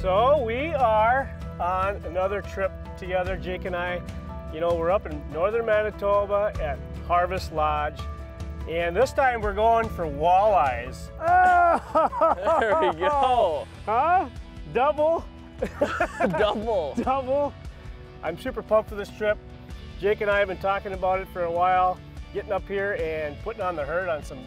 So we are on another trip together, Jake and I. You know, we're up in Northern Manitoba at Harvest Lodge. And this time we're going for walleyes. Oh, there we go. Huh? Double. Double. Double. I'm super pumped for this trip. Jake and I have been talking about it for a while, getting up here and putting on the herd on some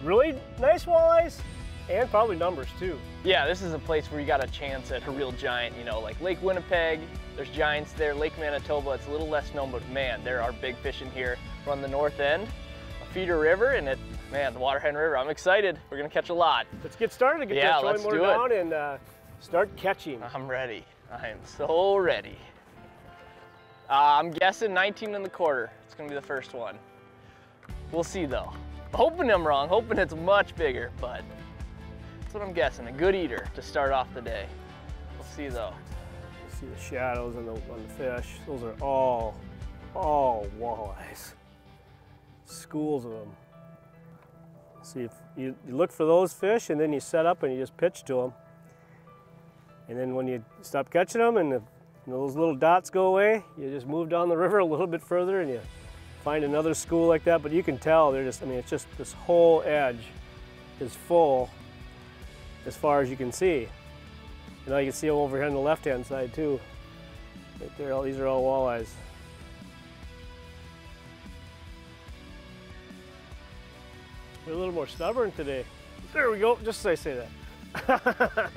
really nice walleyes and probably numbers too. Yeah, this is a place where you got a chance at a real giant, you know, like Lake Winnipeg, there's giants there. Lake Manitoba, it's a little less known, but man, there are big fish in here. We're on the north end, a feeder river, and man, the Waterhen River. I'm excited. We're gonna catch a lot. Let's get started, get that trolling motor down and start catching. I'm ready. I am so ready. I'm guessing 19 1/4. It's gonna be the first one. We'll see though. Hoping I'm wrong, hoping it's much bigger, but that's what I'm guessing. A good eater to start off the day. We'll see though. See the shadows on the fish. Those are all walleyes. Schools of them. See, if you look for those fish and then you set up and you just pitch to them. And then when you stop catching them and those little dots go away, you just move down the river a little bit further and you find another school like that. But you can tell they're just, I mean, it's just this whole edge is full as far as you can see. And now you can see them over here on the left-hand side too. Right there, these are all walleyes. They're a little more stubborn today. There we go, just as I say that.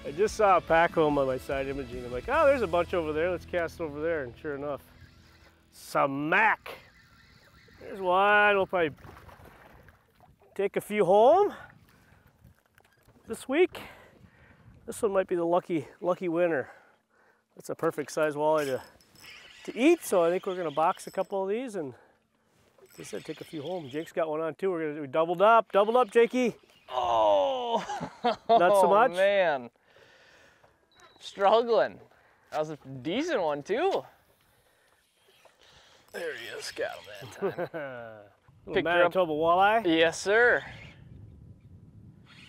I just saw a pack home on my side imaging. I'm like, oh, there's a bunch over there. Let's cast over there. And sure enough, smack. There's one. We'll probably take a few home this week. This one might be the lucky winner. That's a perfect size walleye to eat. So I think we're gonna box a couple of these and, like I said, take a few home. Jake's got one on too. We're gonna do doubled up, Jakey. Oh, not so much. Man. Struggling. That was a decent one too. There he is, got him that time. Little Manitoba walleye? Yes, sir.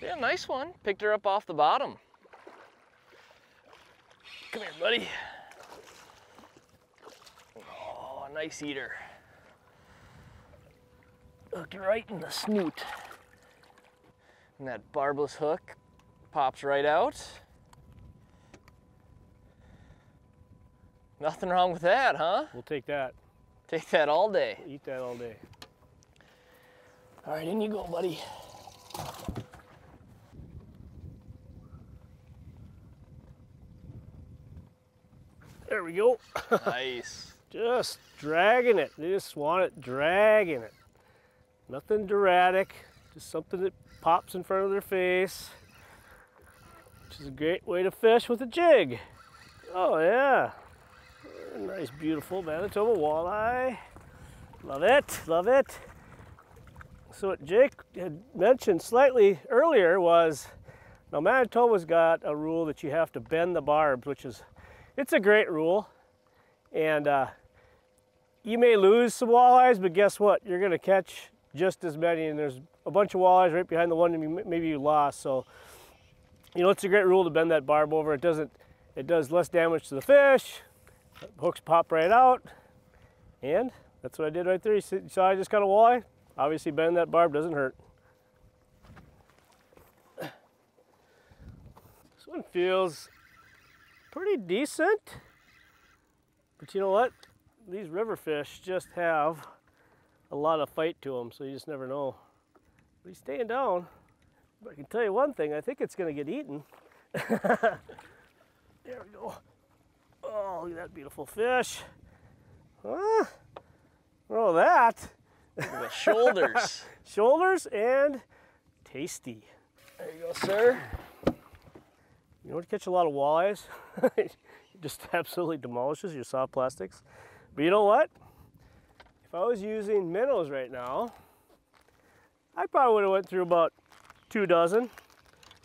Yeah, nice one. Picked her up off the bottom. Come here, buddy. Oh, nice eater. Hooked right in the snoot. And that barbless hook pops right out. Nothing wrong with that, huh? We'll take that. Take that all day. We'll eat that all day. All right, in you go, buddy. There we go. Nice. Just dragging it. They just want it dragging it. Nothing erratic, just something that pops in front of their face, which is a great way to fish with a jig. Oh yeah. Nice, beautiful Manitoba walleye. Love it, love it. So what Jake had mentioned slightly earlier was, now Manitoba's got a rule that you have to bend the barbs, which is, it's a great rule. And you may lose some walleyes, but guess what? You're gonna catch just as many, and there's a bunch of walleyes right behind the one that maybe you lost. So, you know, it's a great rule to bend that barb over. It does less damage to the fish. Hooks pop right out, and that's what I did right there. You saw I just got a walleye. Obviously bending that barb doesn't hurt. This one feels pretty decent, but you know what? These river fish just have a lot of fight to them, so you just never know. But he's staying down. But I can tell you one thing, I think it's gonna get eaten. There we go. Oh, look at that beautiful fish. Oh, that. Look at the shoulders. Shoulders and tasty. There you go, sir. You want to catch a lot of walleyes? It just absolutely demolishes your soft plastics. But you know what? If I was using minnows right now, I probably would have went through about 2 dozen,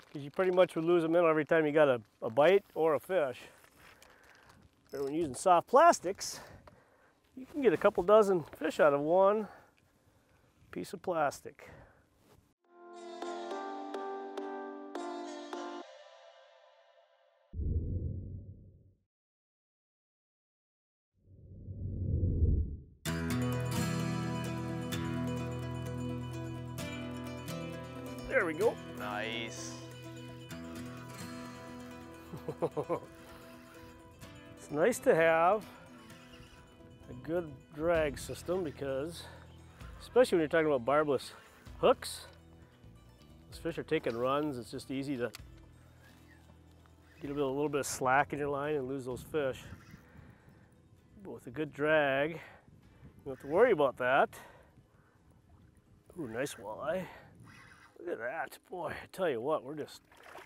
because you pretty much would lose a minnow every time you got a bite or a fish. But when using soft plastics, you can get a couple dozen fish out of one piece of plastic. There we go. Nice. It's nice to have a good drag system because, especially when you're talking about barbless hooks, those fish are taking runs. It's just easy to get a little bit of slack in your line and lose those fish. But with a good drag, you don't have to worry about that. Ooh, nice walleye. Look at that. Boy, I tell you what, we're just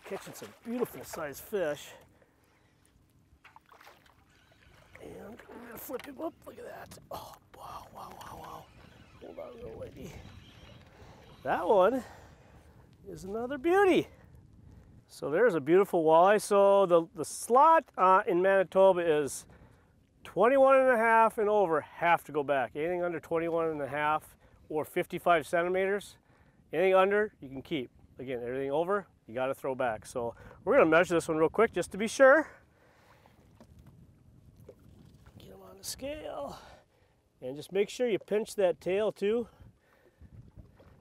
catching some beautiful sized fish. And we're gonna flip him up. Look at that. Oh, wow, wow, wow, wow. Hold on, little lady. That one is another beauty. So there's a beautiful walleye. So the slot in Manitoba is 21.5 and over have to go back. Anything under 21.5 or 55 centimeters, anything under you can keep. Again, everything over you got to throw back. So we're gonna measure this one real quick just to be sure. Get them on the scale, and just make sure you pinch that tail too.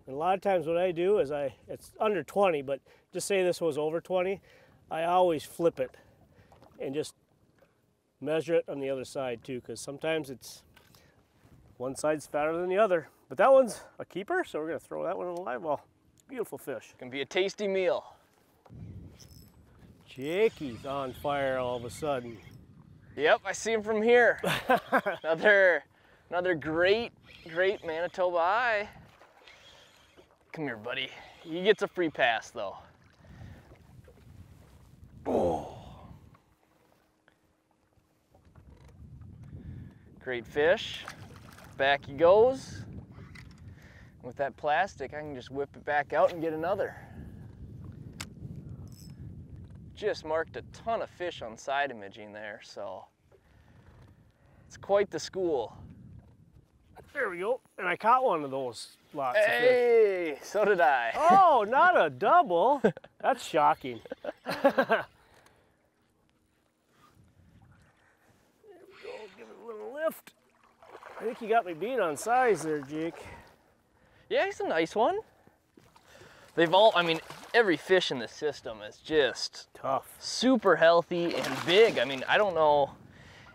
And a lot of times what I do is it's under 20, but just say this was over 20, I always flip it and just measure it on the other side too, because sometimes it's one side's fatter than the other. But that one's a keeper, so we're gonna throw that one in the live well. Beautiful fish. Can be a tasty meal. Jakey's on fire all of a sudden. Yep, I see him from here. another great Manitoba eye. Come here, buddy. He gets a free pass though. Oh. Great fish. Back he goes. With that plastic, I can just whip it back out and get another. Just marked a ton of fish on side imaging there, so it's quite the school. There we go. And I caught one of those lots of fish. Hey, so did I. Oh, not a double. That's shocking. There we go. Give it a little lift. I think you got me beat on size there, Jake. Yeah, he's a nice one. They've all, I mean, every fish in the system is just tough, super healthy and big. I mean, I don't know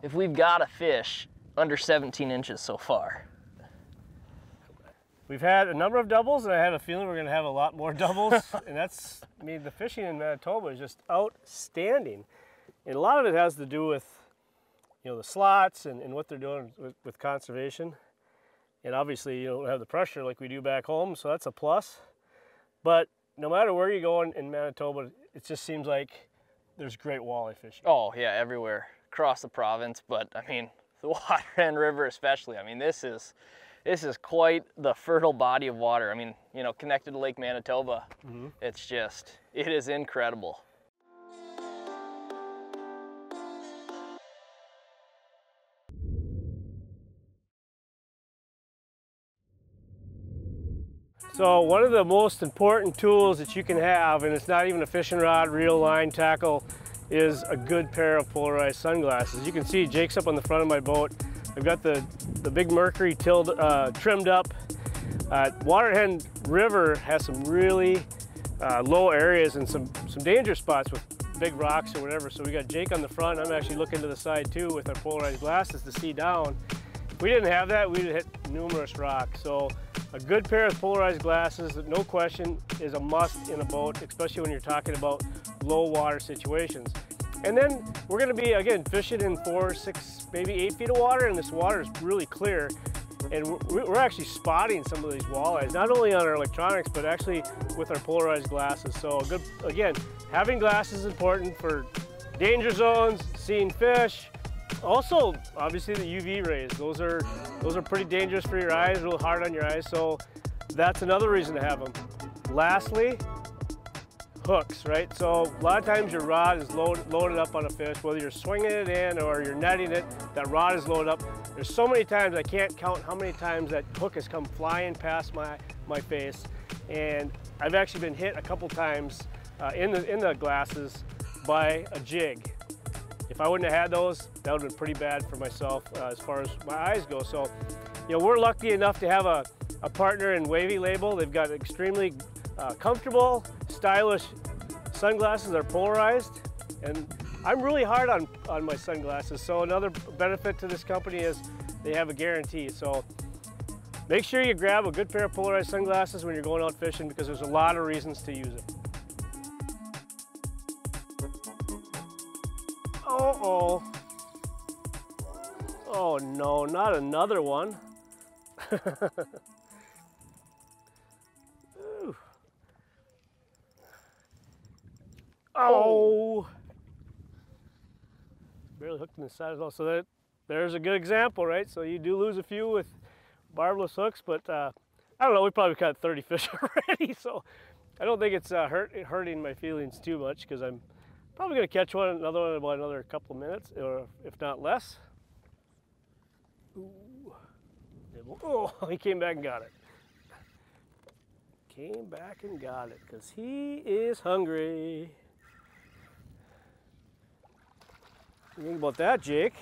if we've got a fish under 17 inches so far. We've had a number of doubles, and I have a feeling we're going to have a lot more doubles. And that's, I mean, the fishing in Manitoba is just outstanding. And a lot of it has to do with, you know, the slots and what they're doing with conservation. And obviously, you don't have the pressure like we do back home, so that's a plus. But no matter where you go in Manitoba, it just seems like there's great walleye fishing. Oh yeah, everywhere across the province. But I mean, the Waterhen River especially. I mean, this is quite the fertile body of water. I mean, you know, connected to Lake Manitoba. Mm-hmm. It is incredible. So one of the most important tools that you can have, and it's not even a fishing rod, reel, line, tackle, is a good pair of polarized sunglasses. You can see Jake's up on the front of my boat. I've got the big Mercury trimmed up. Waterhen River has some really low areas and some dangerous spots with big rocks or whatever. So we got Jake on the front. I'm actually looking to the side too with our polarized glasses to see down. If we didn't have that, we'd hit numerous rocks. So a good pair of polarized glasses, no question, is a must in a boat, especially when you're talking about low water situations. And then we're gonna be, again, fishing in 4, 6, maybe 8 feet of water, and this water is really clear. And we're actually spotting some of these walleyes, not only on our electronics, but actually with our polarized glasses. So again, having glasses is important for danger zones, seeing fish. Also, obviously the UV rays, those are pretty dangerous for your eyes, real hard on your eyes, so that's another reason to have them. Lastly, hooks, right? So a lot of times your rod is loaded up on a fish, whether you're swinging it in or you're netting it, that rod is loaded up. There's so many times, I can't count how many times that hook has come flying past my face, and I've actually been hit a couple times in the glasses by a jig. If I wouldn't have had those, that would have been pretty bad for myself as far as my eyes go. So, you know, we're lucky enough to have a partner in Wavy Label. They've got extremely comfortable, stylish sunglasses that are polarized. And I'm really hard on my sunglasses, so another benefit to this company is they have a guarantee. So make sure you grab a good pair of polarized sunglasses when you're going out fishing, because there's a lot of reasons to use it. Uh-oh. Oh no, not another one. Oh! Barely hooked in the side as well. So there's a good example, right? So you do lose a few with barbless hooks, but I don't know, we probably caught 30 fish already, so I don't think it's hurting my feelings too much, because I'm probably going to catch another one in about another couple of minutes, or if not less. Ooh. Oh, he came back and got it. Came back and got it, because he is hungry. What do you think about that, Jake?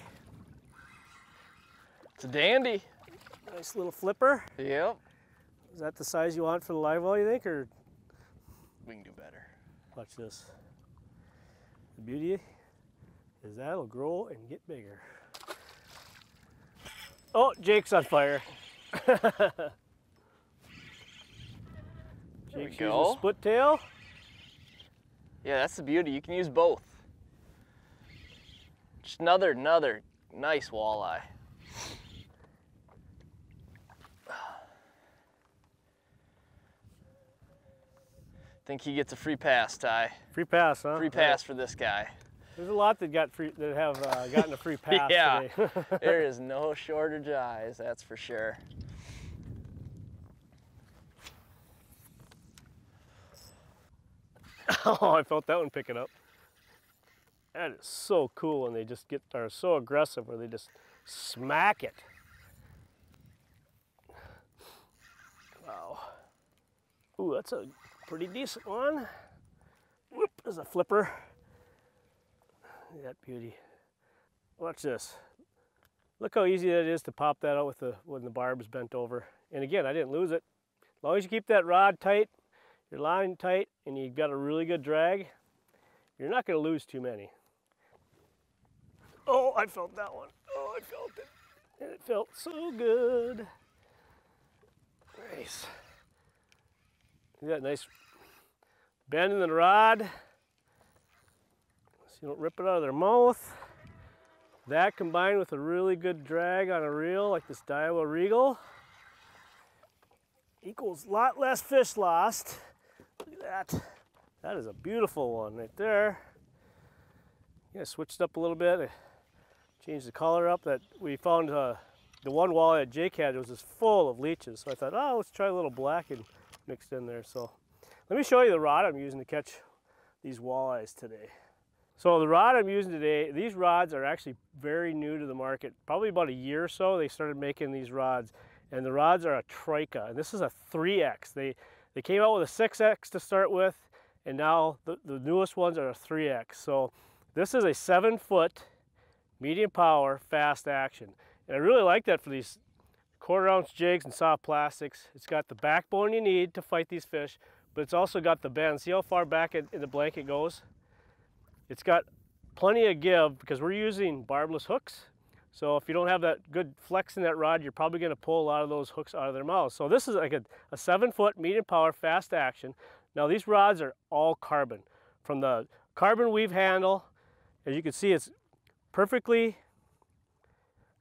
It's a dandy. Nice little flipper. Yep. Is that the size you want for the live well, you think, or? We can do better. Watch this. The beauty is that'll grow and get bigger. Oh, Jake's on fire. Jake's using a split tail. Yeah, that's the beauty. You can use both. Just another nice walleye. Think he gets a free pass, Ty. Free pass, huh? Free pass for this guy. There's a lot that have gotten a free pass yeah, today. there is no shortage of eyes, that's for sure. Oh, I felt that one picking up. That is so cool when they just are so aggressive, where they just smack it. Wow. Ooh, that's a pretty decent one. Whoop, there's a flipper. Look at that beauty. Watch this. Look how easy that is to pop that out when the barb is bent over. And again, I didn't lose it. As long as you keep that rod tight, your line tight, and you've got a really good drag, you're not going to lose too many. Oh, I felt that one. Oh, I felt it. And it felt so good. Nice. You got a nice bend in the rod, so you don't rip it out of their mouth. That combined with a really good drag on a reel like this Daiwa Regal equals a lot less fish lost. Look at that. That is a beautiful one right there. Yeah, switched up a little bit. I changed the color up. That we found the one walleye that Jake had was just full of leeches. So I thought, oh, let's try a little black and mixed in there. So let me show you the rod I'm using to catch these walleyes today. So the rod I'm using today, these rods are actually very new to the market. Probably about a year or so they started making these rods. And the rods are a Trica, and this is a 3X. They came out with a 6X to start with, and now the newest ones are a 3X. So this is a 7-foot medium power fast action. And I really like that for these 1/4 ounce jigs and soft plastics. It's got the backbone you need to fight these fish, but it's also got the bend. See how far back in the blanket goes? It's got plenty of give because we're using barbless hooks. So if you don't have that good flex in that rod, you're probably going to pull a lot of those hooks out of their mouths. So this is like a 7-foot medium power fast action. Now these rods are all carbon. From the carbon weave handle, as you can see, it's perfectly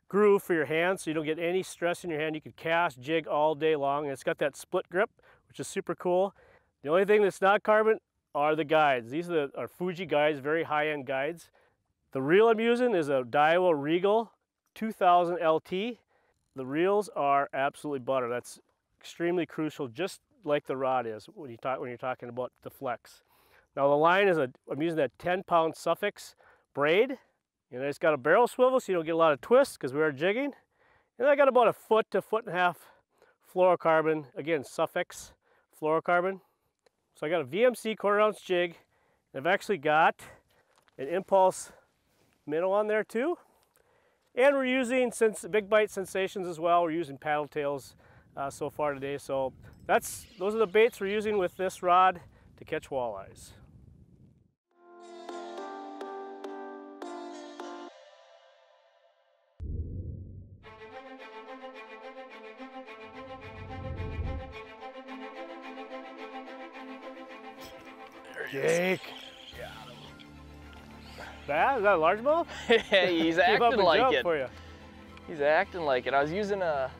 grooved for your hand, so you don't get any stress in your hand. You can cast, jig all day long, and it's got that split grip, which is super cool. The only thing that's not carbon are the guides. These are our Fuji guides, very high-end guides. The reel I'm using is a Daiwa Regal 2000 LT. The reels are absolutely butter. That's extremely crucial, just like the rod is when you're talking about the flex. Now the line is I'm using that 10-pound Suffix braid, and it's got a barrel swivel so you don't get a lot of twists because we are jigging. And I got about a 1 to 1.5 foot fluorocarbon, again Suffix fluorocarbon. So I got a VMC 1/4 ounce jig, and I've actually got an Impulse minnow on there too. And we're using Big Bite Sensations as well. We're using paddle tails so far today. So those are the baits we're using with this rod to catch walleyes. Jake. Bad? Is that a largemouth? Yeah, he's acting like it. For you. He's acting like it. I was using a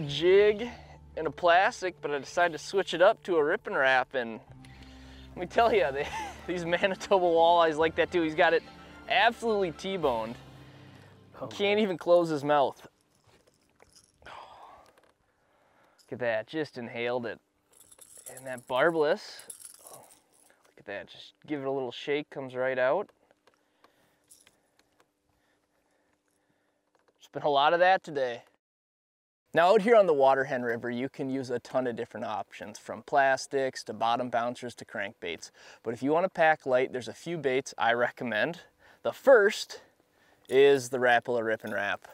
jig and a plastic, but I decided to switch it up to a rip and wrap, and let me tell you, these Manitoba walleyes like that too. He's got it absolutely T-boned. He can't even close his mouth. Look at that, just inhaled it. And that barbless, look at that, just give it a little shake, comes right out. There's been a lot of that today. Now out here on the Waterhen River, you can use a ton of different options, from plastics to bottom bouncers to crankbaits. But if you want to pack light, there's a few baits I recommend. The first is the Rapala Rip and Wrap.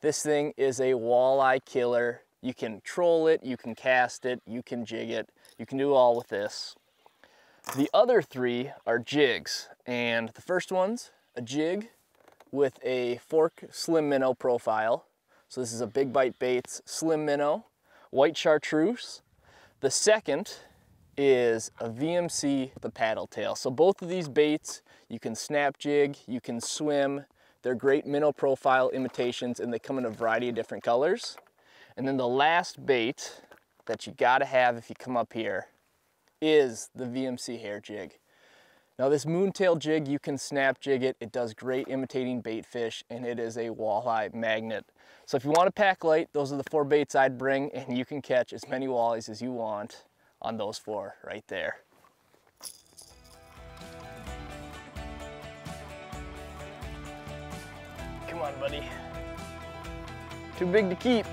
This thing is a walleye killer. You can troll it, you can cast it, you can jig it, you can do all with this. The other three are jigs, and the first one's a jig with a fork slim minnow profile. So this is a Big Bite Baits slim minnow, white chartreuse. The second is a VMC, the paddle tail. So both of these baits, you can snap jig, you can swim. They're great minnow profile imitations, and they come in a variety of different colors. And then the last bait that you gotta have if you come up here is the VMC hair jig. Now this moontail jig, you can snap jig it. It does great imitating bait fish, and it is a walleye magnet. So if you want to pack light, those are the 4 baits I'd bring, and you can catch as many walleyes as you want on those 4 right there. Come on, buddy. Too big to keep.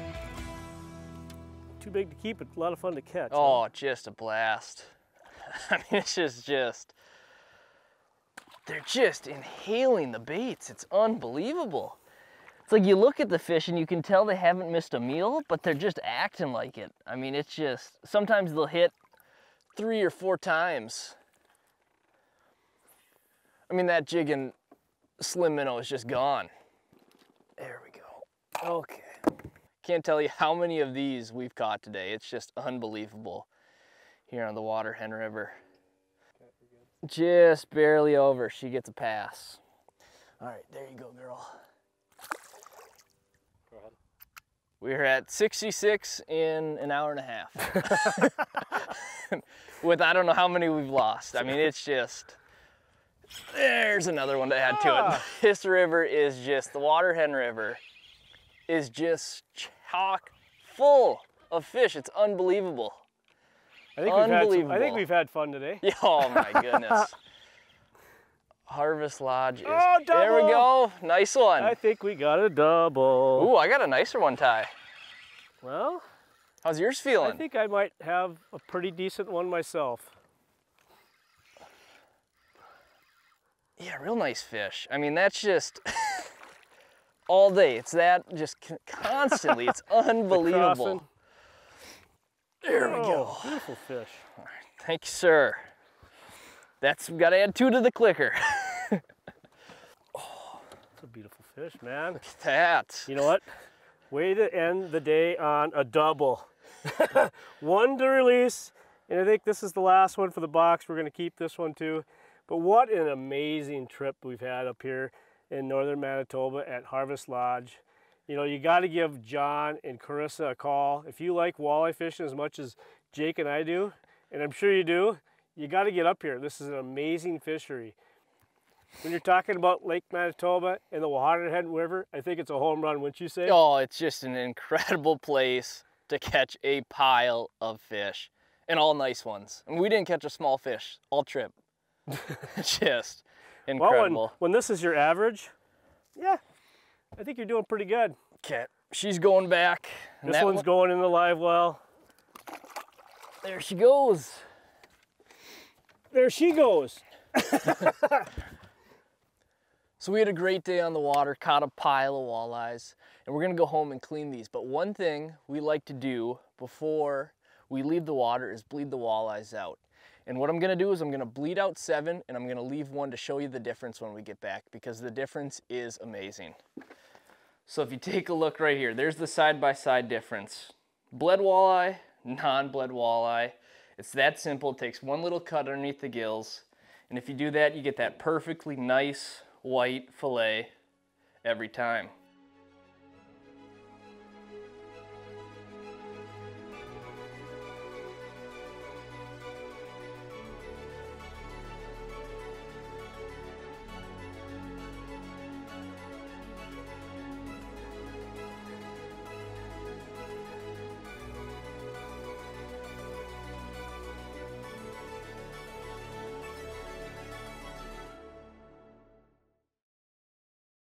Too big to keep, but a lot of fun to catch. Oh, huh? Just a blast. I mean, it's just, they're just inhaling the baits. It's unbelievable. It's like you look at the fish and you can tell they haven't missed a meal, but they're just acting like it. I mean, it's just, sometimes they'll hit 3 or 4 times. I mean, that jig and slim minnow is just gone. There we go. Okay. Can't tell you how many of these we've caught today. It's just unbelievable here on the Waterhen River. Just barely over. She gets a pass. All right, there you go, girl. Go ahead. We're at 66 in an hour and a half. With I don't know how many we've lost. I mean, it's just, there's another one to add to it. This river is just, the Waterhen River is just chock full of fish. It's unbelievable. I think we've had fun today. Oh my goodness. Harvest Lodge is, oh, double. There we go, nice one. I think we got a double. Ooh, I got a nicer one, Ty. Well, how's yours feeling? I think I might have a pretty decent one myself. Yeah, real nice fish. I mean, that's just all day. It's that just constantly. It's unbelievable. There we go. Beautiful fish. All right, thank you, sir. That's, we gotta add 2 to the clicker. Oh, that's a beautiful fish, man. Look at that. You know what? Way to end the day on a double. 1 to release, and I think this is the last one for the box. We're gonna keep this one too. But what an amazing trip we've had up here in Northern Manitoba at Harvest Lodge. You know, you got to give John and Carissa a call. If you like walleye fishing as much as Jake and I do, and I'm sure you do, you got to get up here. This is an amazing fishery. When you're talking about Lake Manitoba and the Waterhen River, I think it's a home run, wouldn't you say? Oh, it's just an incredible place to catch a pile of fish, and all nice ones. And we didn't catch a small fish all trip. Just incredible. Well, when this is your average, yeah, I think you're doing pretty good. Okay, she's going back. This one's going in the live well. There she goes. There she goes. So we had a great day on the water, caught a pile of walleyes, and we're gonna go home and clean these. But one thing we like to do before we leave the water is bleed the walleyes out. And what I'm gonna do is I'm gonna bleed out 7 and I'm gonna leave 1 to show you the difference when we get back, because the difference is amazing. So if you take a look right here, there's the side-by-side difference. Bled walleye, non-bled walleye. It's that simple. It takes 1 little cut underneath the gills. And if you do that, you get that perfectly nice white fillet every time.